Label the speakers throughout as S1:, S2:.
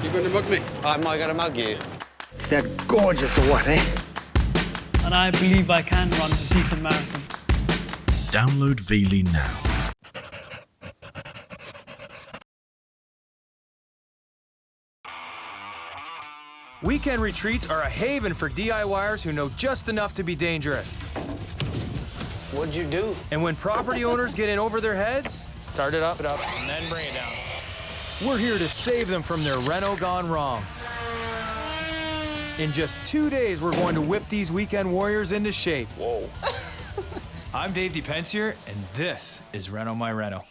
S1: You going to mug me?
S2: Am I gonna mug you?
S3: Is that gorgeous or what, eh?
S4: And I believe I can run a decent marathon.
S5: Download Veely now.
S6: Weekend retreats are a haven for DIYers who know just enough to be dangerous.
S2: What'd you do?
S6: And when property owners get in over their heads,
S2: Start it up, and then bring it down.
S6: we're here to save them from their reno gone wrong. In just 2 days, we're going to whip these weekend warriors into shape.
S2: Whoa.
S6: I'm Dave Depencier, and this is Reno My Reno.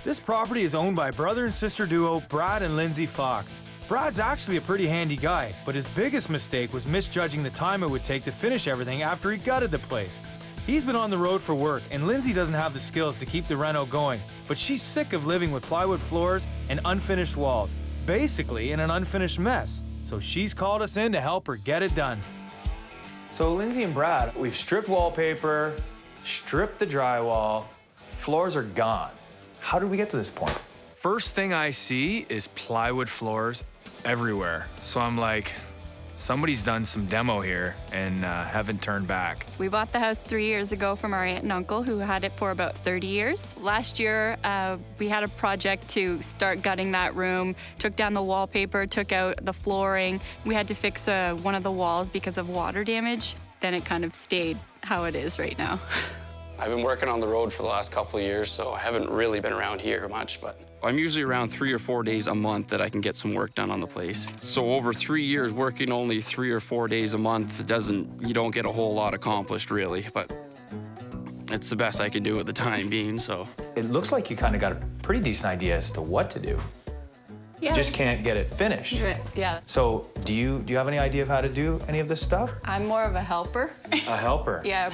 S6: This property is owned by brother and sister duo Brad and Lindsey Fox. Brad's actually a pretty handy guy, but his biggest mistake was misjudging the time it would take to finish everything after he gutted the place. He's been on the road for work, and Lindsey doesn't have the skills to keep the reno going, but she's sick of living with plywood floors and unfinished walls, basically in an unfinished mess. So she's called us in to help her get it done. So Lindsey and Brad, we've stripped wallpaper, stripped the drywall, floors are gone. How did we get to this point? First thing I see is plywood floors everywhere. So I'm like, somebody's done some demo here and haven't turned back.
S7: We bought the house 3 years ago from our aunt and uncle who had it for about 30 years. Last year, we had a project to start gutting that room, took down the wallpaper, took out the flooring. We had to fix one of the walls because of water damage. Then it kind of stayed how it is right now.
S1: I've been working on the road for the last couple of years, so I haven't really been around here much, but I'm usually around 3 or 4 days a month that I can get some work done on the place. So over 3 years, working only 3 or 4 days a month you don't get a whole lot accomplished, really, but it's the best I can do at the time being, so.
S6: It looks like you kind of got a pretty decent idea as to what to do.
S7: Yeah.
S6: You just can't get it finished.
S7: Yeah.
S6: So do you have any idea of how to do any of this stuff?
S7: I'm more of a helper.
S6: A helper?
S7: Yeah.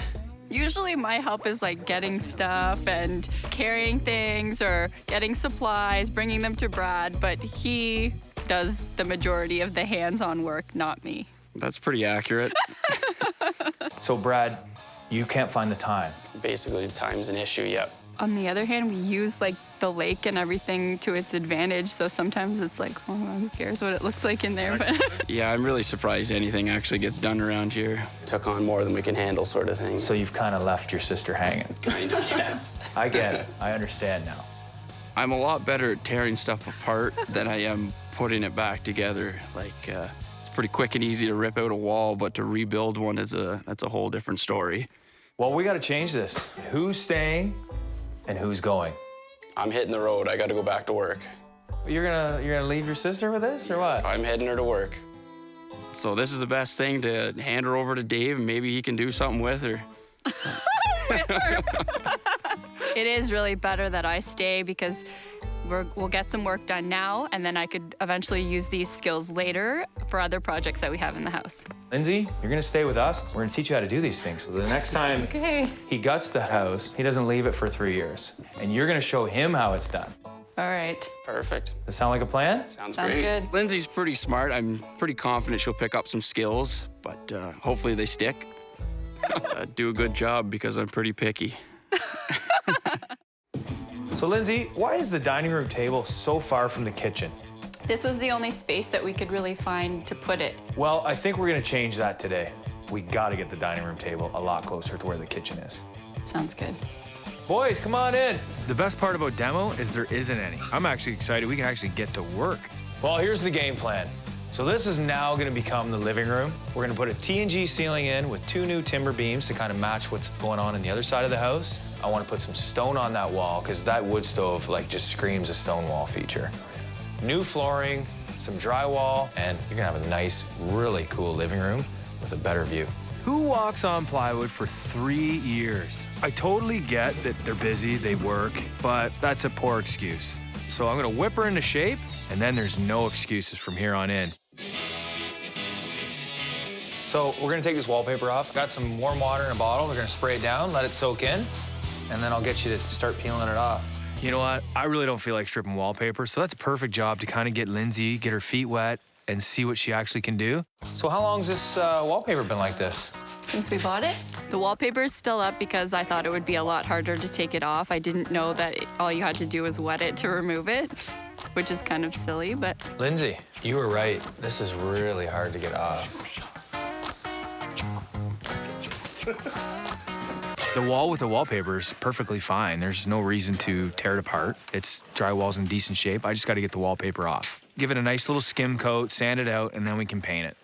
S7: Usually my help is like getting stuff and carrying things or getting supplies, bringing them to Brad, but he does the majority of the hands-on work, not me.
S1: That's pretty accurate.
S6: So Brad, you can't find the time.
S1: Basically, time's an issue, yep.
S7: On the other hand, we use like the lake and everything to its advantage, so sometimes it's like, well, who cares what it looks like in there, but.
S1: Yeah, I'm really surprised anything actually gets done around here. Took on more than we can handle, sort of thing.
S6: So you've kind of left your sister hanging.
S1: Kind of, yes.
S6: I get it. I understand now.
S1: I'm a lot better at tearing stuff apart than I am putting it back together. Like, it's pretty quick and easy to rip out a wall, but to rebuild one that's a whole different story.
S6: Well, we got to change this. Who's staying and who's going?
S1: I'm hitting the road. I got to go back to work.
S6: You're gonna leave your sister with this or what?
S1: I'm heading her to work. So this is the best thing, to hand her over to Dave, and maybe he can do something with her.
S7: It is really better that I stay because we'll get some work done now, and then I could eventually use these skills later for other projects that we have in the house.
S6: Lindsey, you're gonna stay with us. We're gonna teach you how to do these things. So the next time he guts the house, he doesn't leave it for 3 years. And you're gonna show him how it's done.
S7: All right.
S1: Perfect.
S6: Does that sound like a plan?
S1: Sounds
S7: Sounds
S1: great.
S7: good.
S1: Lindsay's pretty smart. I'm pretty confident she'll pick up some skills, but hopefully they stick. Do a good job because I'm pretty picky.
S6: So Lindsey, why is the dining room table so far from the kitchen?
S7: This was the only space that we could really find to put it.
S6: Well, I think we're gonna change that today. We gotta get the dining room table a lot closer to where the kitchen is.
S7: Sounds good.
S6: Boys, come on in. The best part about demo is there isn't any. I'm actually excited we can actually get to work. Well, here's the game plan. So this is now gonna become the living room. We're gonna put a T&G ceiling in with 2 new timber beams to kind of match what's going on the other side of the house. I wanna put some stone on that wall because that wood stove like just screams a stone wall feature. New flooring, some drywall, and you're gonna have a nice, really cool living room with a better view. Who walks on plywood for 3 years? I totally get that they're busy, they work, but that's a poor excuse. So I'm gonna whip her into shape, and then there's no excuses from here on in. So we're gonna take this wallpaper off. Got some warm water in a bottle. We're gonna spray it down, let it soak in, and then I'll get you to start peeling it off. You know what? I really don't feel like stripping wallpaper, so that's a perfect job to kind of get Lindsey, get her feet wet, and see what she actually can do. So how long's this wallpaper been like this?
S7: Since we bought it, the wallpaper is still up because I thought it would be a lot harder to take it off. I didn't know that all you had to do was wet it to remove it. which is kind of silly, but
S6: Lindsay, you were right. This is really hard to get off. The wall with the wallpaper is perfectly fine. There's no reason to tear it apart. It's drywall's in decent shape. I just got to get the wallpaper off. Give it a nice little skim coat, sand it out, and then we can paint it.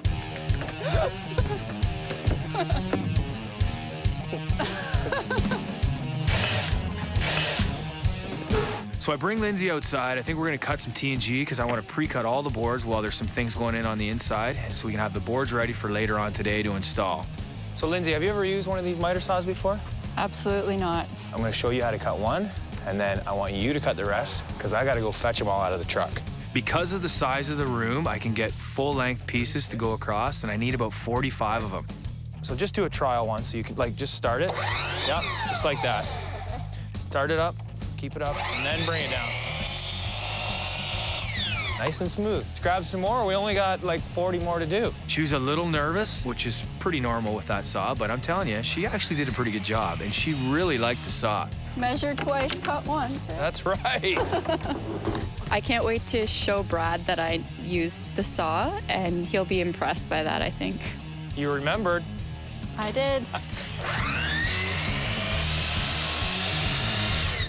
S6: So I bring Lindsay outside. I think we're gonna cut some T&G because I want to pre-cut all the boards while there's some things going in on the inside so we can have the boards ready for later on today to install. So Lindsay, have you ever used one of these miter saws before?
S7: absolutely not.
S6: I'm gonna show you how to cut one, and then I want you to cut the rest because I gotta go fetch them all out of the truck. Because of the size of the room, I can get full-length pieces to go across, and I need about 45 of them. So just do a trial one so you can, like, just start it. Yep, just like that. Start it up. Keep it up, and then bring it down. Nice and smooth. Let's grab some more. We only got like 40 more to do. She was a little nervous, which is pretty normal with that saw, but I'm telling you, she actually did a pretty good job, and she really liked the saw.
S7: Measure twice, cut once, right?
S6: That's right.
S7: I can't wait to show Brad that I used the saw, and he'll be impressed by that, I think.
S6: You remembered.
S7: I did.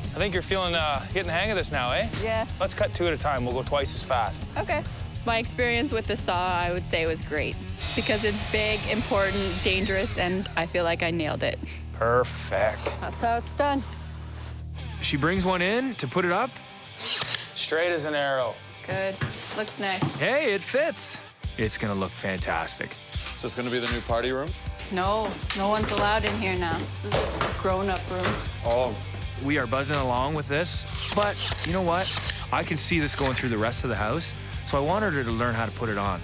S6: I think you're feeling, getting the hang of this now, eh?
S7: Yeah.
S6: Let's cut two at a time. We'll go twice as fast.
S7: Okay. My experience with the saw, I would say, was great because it's big, important, dangerous, and I feel like I nailed it.
S6: Perfect.
S7: That's how it's done.
S6: She brings one in to put it up. Straight as an arrow.
S7: Good. Looks nice.
S6: Hey, it fits. It's gonna look fantastic.
S8: So it's gonna be the new party room?
S7: No, no one's allowed in here now. This is a grown-up room.
S8: Oh.
S6: We are buzzing along with this, but you know what? I can see this going through the rest of the house, so I wanted her to learn how to put it on.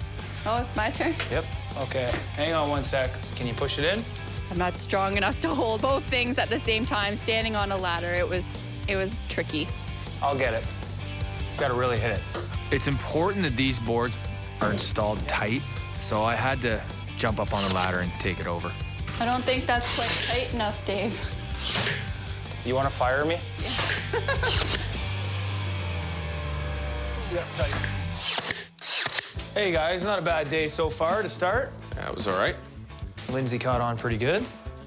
S7: Oh, it's my turn?
S6: Yep. Okay, hang on one sec. Can you push it in?
S7: I'm not strong enough to hold both things at the same time. Standing on a ladder, it was tricky.
S6: I'll get it. Gotta really hit it. It's important that these boards are installed tight, so I had to jump up on the ladder and take it over.
S7: I don't think that's quite tight enough, Dave.
S6: You wanna fire me?
S8: Yeah, tight.
S6: Hey guys, not a bad day so far to start.
S8: Yeah, it was all right.
S6: Lindsay caught on pretty good.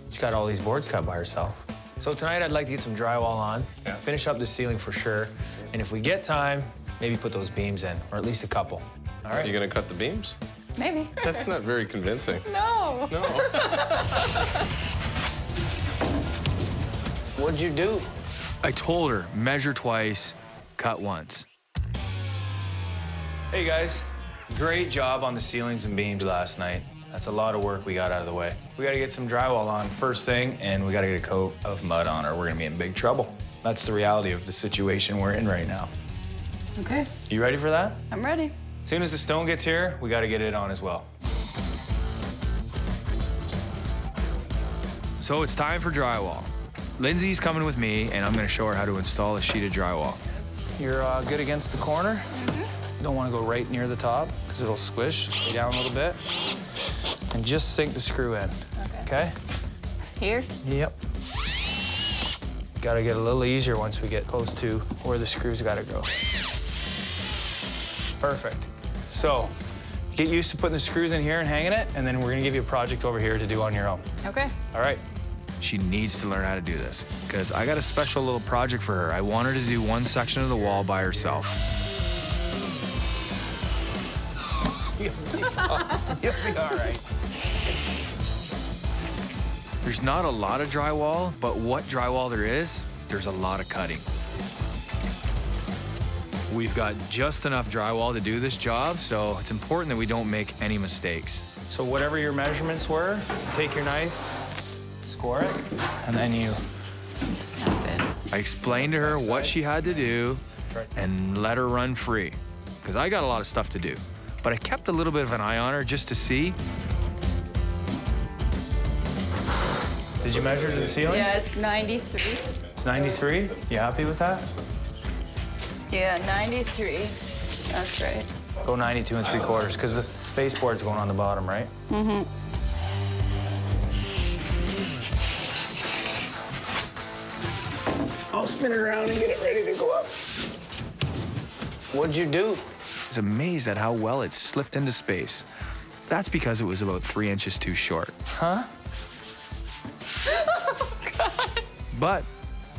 S6: She got all these boards cut by herself. So tonight I'd like to get some drywall on, finish up the ceiling for sure, and if we get time, maybe put those beams in, or at least a couple. All right?
S8: You gonna cut the beams?
S7: Maybe.
S8: That's not very convincing.
S7: No.
S8: No.
S2: What'd you do?
S6: I told her, measure twice, cut once. Hey guys, great job on the ceilings and beams last night. That's a lot of work we got out of the way. We gotta get some drywall on first thing, and we gotta get a coat of mud on, or we're gonna be in big trouble. That's the reality of the situation we're in right now.
S7: Okay.
S6: You ready for that?
S7: I'm ready.
S6: As soon as the stone gets here, we gotta get it on as well. So it's time for drywall. Lindsay's coming with me, and I'm gonna show her how to install a sheet of drywall. You're good against the corner. You don't wanna go right near the top, because it'll squish. Stay down a little bit. And just sink the screw in, okay?
S7: Here?
S6: Yep. Gotta get a little easier once we get close to where the screws gotta go. Perfect. So, get used to putting the screws in here and hanging it, and then we're gonna give you a project over here to do on your own.
S7: Okay.
S6: All right. She needs to learn how to do this, because I got a special little project for her. I want her to do one section of the wall by herself. You'll be all right. There's not a lot of drywall, but what drywall there is, there's a lot of cutting. We've got just enough drywall to do this job, so it's important that we don't make any mistakes. So whatever your measurements were, take your knife, score it, and then you
S7: Snap it.
S6: I explained to her what she had to do and let her run free, because I got a lot of stuff to do. But I kept a little bit of an eye on her just to see. Did you measure to the ceiling?
S7: Yeah, it's 93.
S6: It's 93? You happy with that?
S7: Yeah, 93. That's right.
S6: Go 92 3/4, because the baseboard's going on the bottom, right?
S7: Mm-hmm.
S6: I'll spin it around and get it ready to go up.
S2: What'd you do?
S6: I was amazed at how well it slipped into space. That's because it was about 3 inches too short.
S2: Huh?
S7: Oh, God.
S6: But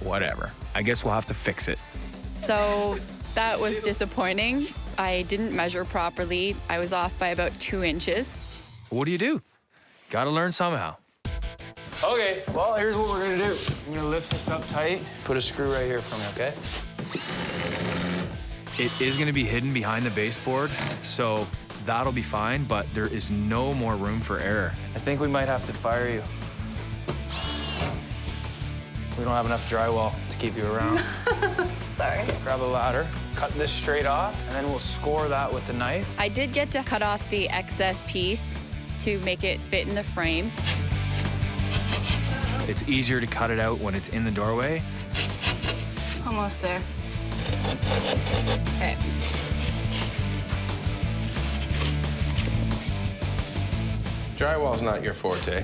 S6: whatever. I guess we'll have to fix it.
S7: So that was disappointing. I didn't measure properly. I was off by about 2 inches.
S6: What do? Gotta learn somehow.
S2: Okay, well, here's what we're gonna do. I'm gonna lift this up tight, put a screw right here for me, okay?
S6: It is gonna be hidden behind the baseboard, so that'll be fine, but there is no more room for error.
S2: I think we might have to fire you. We don't have enough drywall to keep you around.
S7: Sorry.
S2: Grab a ladder, cut this straight off, and then we'll score that with the knife.
S7: I did get to cut off the excess piece to make it fit in the frame.
S6: It's easier to cut it out when it's in the doorway.
S7: Almost there. Okay.
S8: Drywall's not your forte.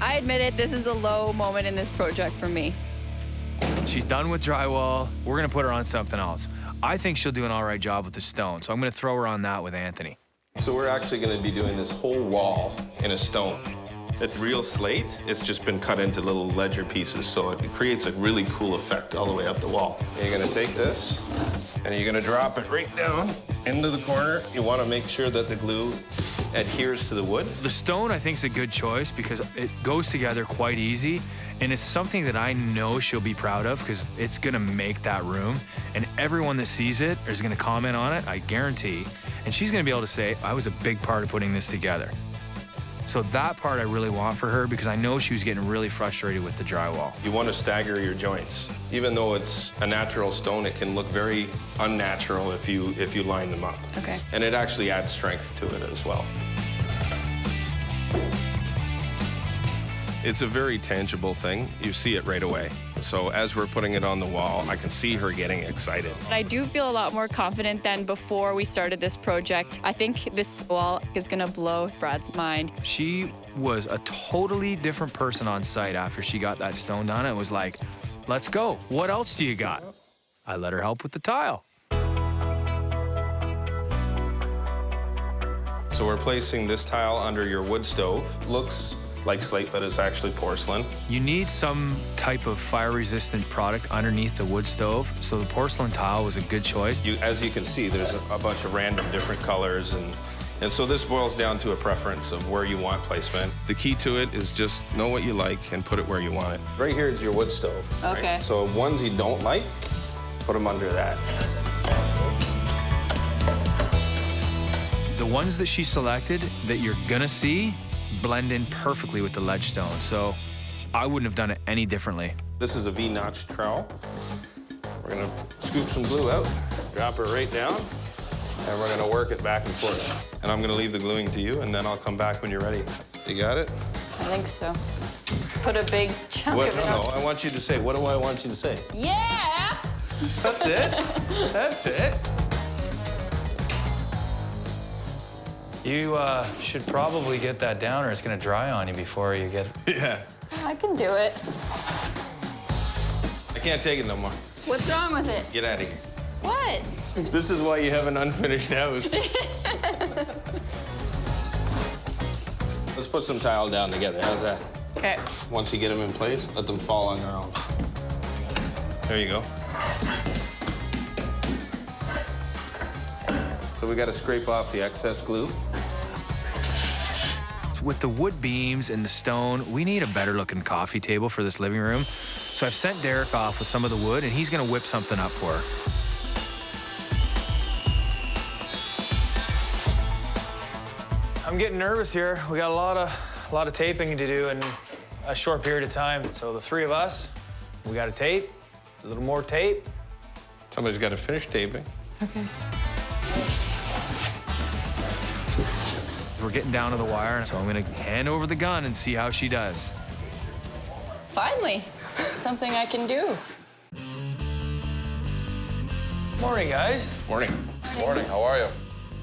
S7: I admit it, this is a low moment in this project for me.
S6: She's done with drywall. We're gonna put her on something else. I think she'll do an all right job with the stone, so I'm gonna throw her on that with Anthony.
S8: So we're actually going to be doing this whole wall in a stone. It's real slate. It's just been cut into little ledger pieces, so it creates a really cool effect all the way up the wall. You're going to take this, and you're going to drop it right down into the corner. You want to make sure that the glue adheres to the wood.
S6: The stone, I think, is a good choice because it goes together quite easy, and it's something that I know she'll be proud of because it's gonna make that room, and everyone that sees it is gonna comment on it, I guarantee, and she's gonna be able to say, I was a big part of putting this together. So that part I really want for her because I know she was getting really frustrated with the drywall.
S8: You want to stagger your joints. Even though it's a natural stone, it can look very unnatural if you line them up.
S7: Okay.
S8: And it actually adds strength to it as well. It's a very tangible thing. You see it right away. So as we're putting it on the wall, I can see her getting excited.
S7: I do feel a lot more confident than before we started this project. I think this wall is gonna blow Brad's mind.
S6: She was a totally different person on site after she got that stone done. It was like, let's go. What else do you got? I let her help with the tile.
S8: So we're placing this tile under your wood stove. Looks like slate, but it's actually porcelain.
S6: You need some type of fire-resistant product underneath the wood stove, so the porcelain tile was a good choice.
S8: As you can see, there's a bunch of random different colors, and so this boils down to a preference of where you want placement. The key to it is just know what you like and put it where you want it. Right here is your wood stove.
S7: Okay.
S8: Right? So ones you don't like, put them under that.
S6: The ones that she selected that you're gonna see blend in perfectly with the ledge stone, so I wouldn't have done it any differently.
S8: This is a V-notch trowel. We're gonna scoop some glue out, drop it right down, and we're gonna work it back and forth. And I'm gonna leave the gluing to you, and then I'll come back when you're ready. You got it?
S7: I think so. Put a big chunk
S8: What?
S7: of it
S8: No,
S7: up.
S8: I want you to say, what do I want you to say?
S7: Yeah!
S8: That's it. That's it.
S2: You should probably get that down or it's gonna dry on you before you get it.
S8: Yeah.
S7: I can do it.
S8: I can't take it no more.
S7: What's wrong with it?
S8: Get out of here.
S7: What?
S8: This is why you have an unfinished house. Let's put some tile down together. How's that?
S7: Okay.
S8: Once you get them in place, let them fall on their own. There you go. So we got to scrape off the excess glue.
S6: With the wood beams and the stone, we need a better looking coffee table for this living room. So I've sent Derek off with some of the wood and he's gonna whip something up for her.
S2: I'm getting nervous here. We got a lot of taping to do in a short period of time. So the three of us, we got to tape, a little more tape.
S8: Somebody's got to finish taping.
S7: Okay.
S6: We're getting down to the wire, so I'm gonna hand over the gun and see how she does.
S7: Finally, something I can do.
S2: Morning, guys.
S8: Morning.
S9: Morning, how are you?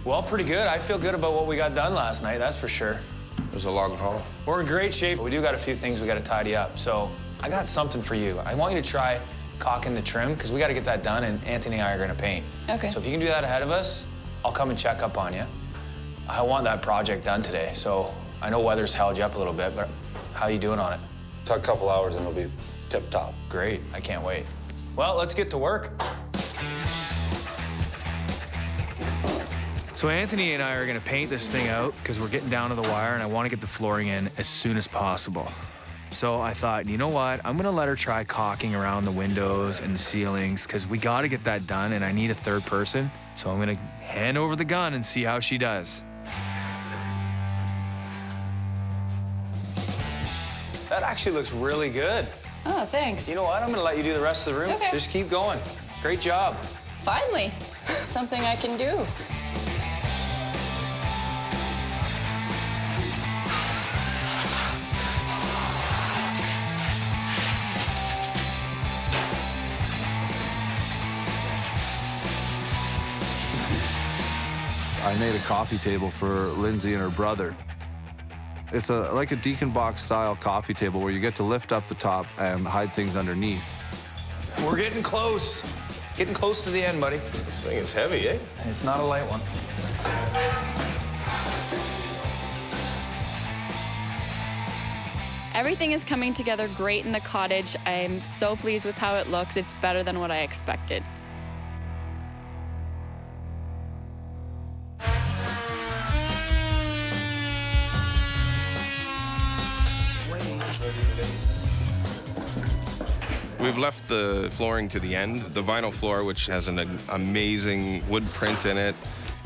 S2: Well, pretty good. I feel good about what we got done last night, that's for sure.
S8: It was a long haul.
S2: We're in great shape, but we do got a few things we got to tidy up. So I got something for you. I want you to try caulking the trim, because we got to get that done, and Anthony and I are going to paint.
S7: Okay.
S2: So if you can do that ahead of us, I'll come and check up on you. I want that project done today, so I know weather's held you up a little bit, but how you doing on it?
S9: Took a couple hours and it'll be tip-top.
S2: Great, I can't wait. Well, let's get to work. So Anthony and I are gonna paint this thing out because we're getting down to the wire and I wanna get the flooring in as soon as possible. So I thought, you know what? I'm gonna let her try caulking around the windows and the ceilings because we gotta get that done and I need a third person. So I'm gonna hand over the gun and see how she does. That actually looks really good.
S7: Oh, thanks.
S2: You know what? I'm gonna let you do the rest of the room.
S7: Okay.
S2: Just keep going. Great job.
S7: Finally, something I can do.
S9: I made a coffee table for Lindsey and her brother. It's like a Deacon box style coffee table where you get to lift up the top and hide things underneath.
S2: We're getting close. Getting close to the end, buddy.
S8: This thing is heavy, eh?
S2: It's not a light one.
S7: Everything is coming together great in the cottage. I'm so pleased with how it looks. It's better than what I expected.
S8: We've left the flooring to the end. The vinyl floor, which has an amazing wood print in it,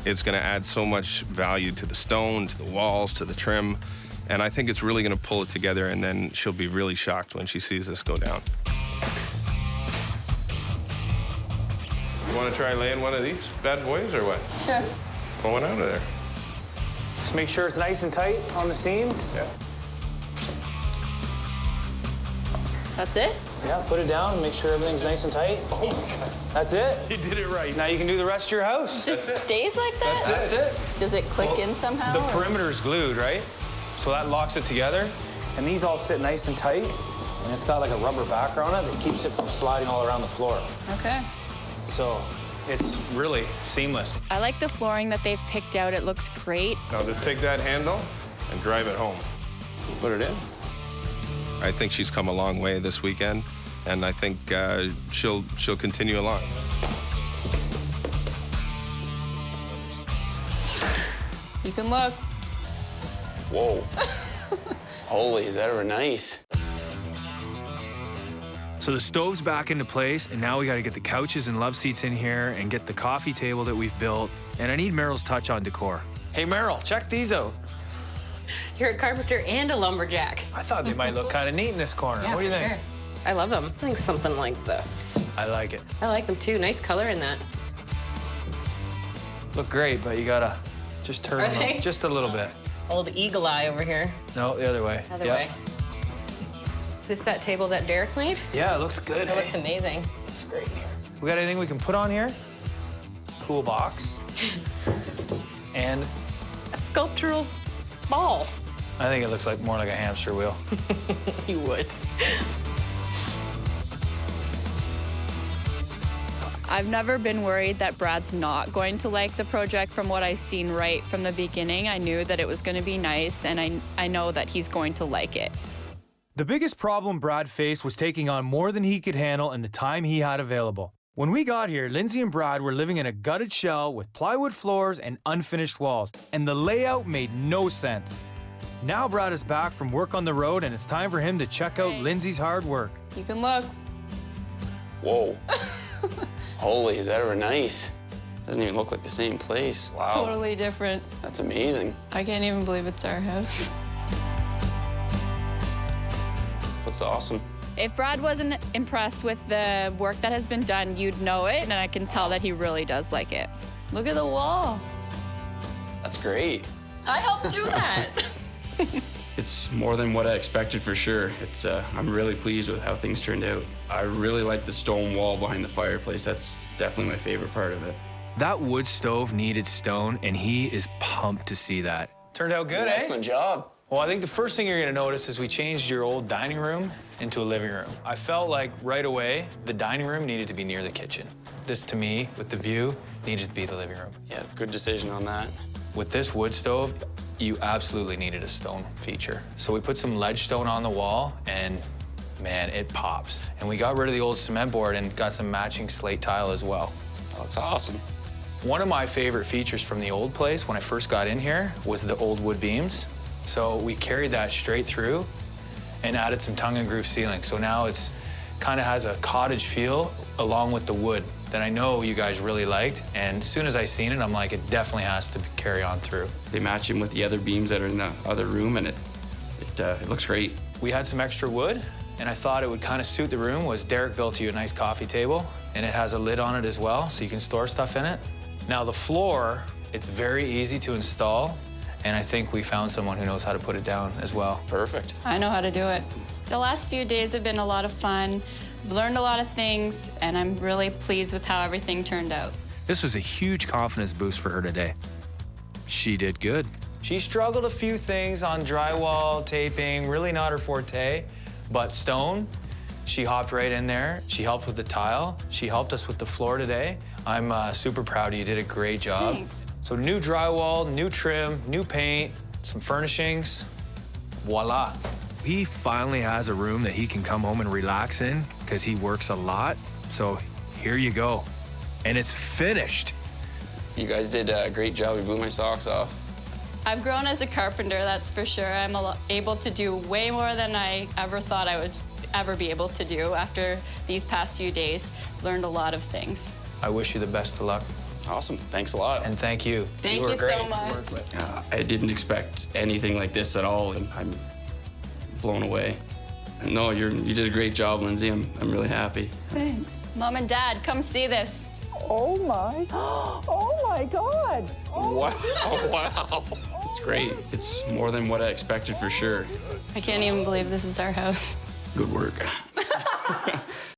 S8: it's gonna add so much value to the stone, to the walls, to the trim. And I think it's really gonna pull it together, and then she'll be really shocked when she sees this go down. You wanna try laying one of these bad boys or what?
S7: Sure.
S8: Pull one out of there.
S2: Just make sure it's nice and tight on the seams.
S8: Yeah.
S7: That's it?
S2: Yeah, put it down and make sure everything's nice and tight. That's it.
S8: You did it right.
S2: Now you can do the rest of your house.
S7: Just stays like that?
S2: That's it.
S7: Does it click in somehow?
S2: The
S7: or-
S2: perimeter's glued, right? So that locks it together. And these all sit nice and tight. And it's got like a rubber backer on it that keeps it from sliding all around the floor.
S7: Okay.
S2: So it's really seamless.
S7: I like the flooring that they've picked out. It looks great.
S8: Now just take that handle and drive it home. Put it in. I think she's come a long way this weekend, and I think she'll continue along.
S7: You can look.
S1: Whoa. Holy, is that ever nice?
S6: So the stove's back into place, and now we gotta get the couches and love seats in here and get the coffee table that we've built. And I need Meryl's touch on decor.
S2: Hey, Meryl, check these out.
S10: You're a carpenter and a lumberjack.
S2: I thought they might look kind of neat in this corner. What do you think?
S10: Sure. I love them. I think something like this.
S2: I like it.
S10: I like them too. Nice color in that.
S2: Look great, but you gotta just turn
S10: Are
S2: them
S10: they?
S2: up just a little bit.
S10: Old eagle eye over here.
S2: No, the other way.
S10: Other
S2: Yep.
S10: way. Is this that table that Derek made?
S2: Yeah, it looks good.
S10: It looks
S2: eh?
S10: amazing.
S2: Looks great. We got anything we can put on here? Cool box. And
S10: A sculptural ball.
S2: I think it looks like more like a hamster wheel.
S10: You would.
S7: I've never been worried that Brad's not going to like the project. From what I've seen right from the beginning, I knew that it was going to be nice, and I know that he's going to like it.
S6: The biggest problem Brad faced was taking on more than he could handle in the time he had available. When we got here, Lindsey and Brad were living in a gutted shell with plywood floors and unfinished walls, and the layout made no sense. Now Brad is back from work on the road, and it's time for him to check out Lindsey's hard work.
S7: You can look.
S1: Whoa. Holy, is that ever nice? Doesn't even look like the same place. Wow.
S7: Totally different.
S1: That's amazing.
S7: I can't even believe it's our house.
S1: Looks awesome.
S7: If Brad wasn't impressed with the work that has been done, you'd know it, and I can tell that he really does like it. Look at the wall.
S1: That's great.
S7: I helped do that.
S1: It's more than what I expected for sure. I'm really pleased with how things turned out. I really like the stone wall behind the fireplace. That's definitely my favorite part of it.
S6: That wood stove needed stone, and he is pumped to see that.
S2: Turned out good, eh?
S1: Excellent job.
S6: Well, I think the first thing you're gonna notice is we changed your old dining room into a living room. I felt like right away, the dining room needed to be near the kitchen. This, to me, with the view, needed to be the living room.
S1: Yeah, good decision on that.
S6: With this wood stove, you absolutely needed a stone feature. So we put some ledge stone on the wall, and man, it pops. And we got rid of the old cement board and got some matching slate tile as well.
S1: Oh, that's awesome.
S6: One of my favorite features from the old place when I first got in here was the old wood beams. So we carried that straight through and added some tongue and groove ceiling. So now it's kind of has a cottage feel along with the wood that I know you guys really liked. And as soon as I seen it, I'm like, it definitely has to carry on through.
S1: They match him with the other beams that are in the other room, and it looks great.
S6: We had some extra wood, and I thought it would kind of suit the room. Was Derek built you a nice coffee table, and it has a lid on it as well, so you can store stuff in it. Now the floor, it's very easy to install, and I think we found someone who knows how to put it down as well.
S1: Perfect.
S7: I know how to do it. The last few days have been a lot of fun. I've learned a lot of things, and I'm really pleased with how everything turned out.
S2: This was a huge confidence boost for her today. She did good.
S6: She struggled a few things on drywall, taping, really not her forte, but stone, she hopped right in there. She helped with the tile. She helped us with the floor today. I'm super proud of you. You did a great job.
S7: Thanks.
S6: So new drywall, new trim, new paint, some furnishings, voila.
S2: He finally has a room that he can come home and relax in because he works a lot. So here you go. And it's finished.
S1: You guys did a great job. You blew my socks off.
S7: I've grown as a carpenter, that's for sure. I'm able to do way more than I ever thought I would ever be able to do after these past few days. Learned a lot of things.
S6: I wish you the best of luck.
S1: Awesome. Thanks a lot.
S6: And thank you.
S7: Thank
S6: were
S7: you
S6: great
S7: so much.
S6: to work with.
S1: I didn't expect anything like this at all. I'm blown away. No, you did a great job, Lindsay. I'm really happy.
S7: Thanks. Mom and Dad, come see this.
S11: Oh my God.
S1: Wow. Wow. It's great. It's more than what I expected for sure.
S7: I can't even believe this is our house.
S1: Good work.